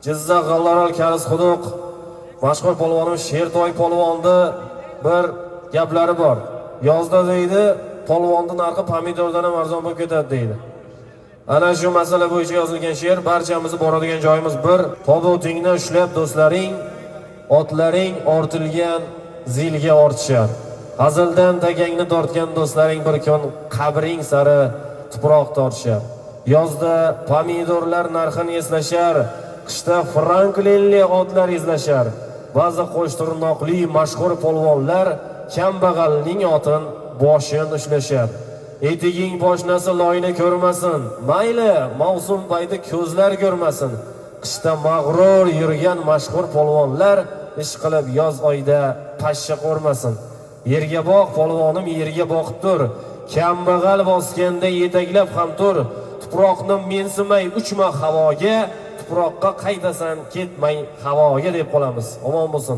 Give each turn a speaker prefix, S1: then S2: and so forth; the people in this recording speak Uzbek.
S1: Jizzax G'allaral Karis Quduq mashhur polvonimiz Shertoy polvonni bir gaplari bor. Yozda deydi, polvonning narxi pomidordan ham arzon bo'lib ketadi deydi. Ana shu masala bo'yicha yozilgan she'r barchamizni boradigan joyimiz bir. Tobutingni ushlab do'stlaring, otlaring ortilgan zilga ortishar. Hazildan tagangni tortgan do'stlaring bir kun qabring sari tuproq tortishar. Yozda pomidorlar narxini eslashar, qishda Franklinli otlar izlashar. Ba'zi qo'shtirnoqli mashhur polvonlar kambag'alning otin boshin ushlashar. Etiging poshnasi loyni ko'rmasin, mayli mavsum payti ko'zlar ko'rmasin. Qishda mag'rur yurgan mashhur polvonlar ish qilib yoz oyida pashsha qo'rmasin. Yerga boq polvonim, yerga boqib tur. Kambag'al bosganda yetaklab ham tur. Tuproqni mensimay uchma havoga, tuproqqa qaytasan ketmay havoga deb qolamiz. Omon bo'lsin.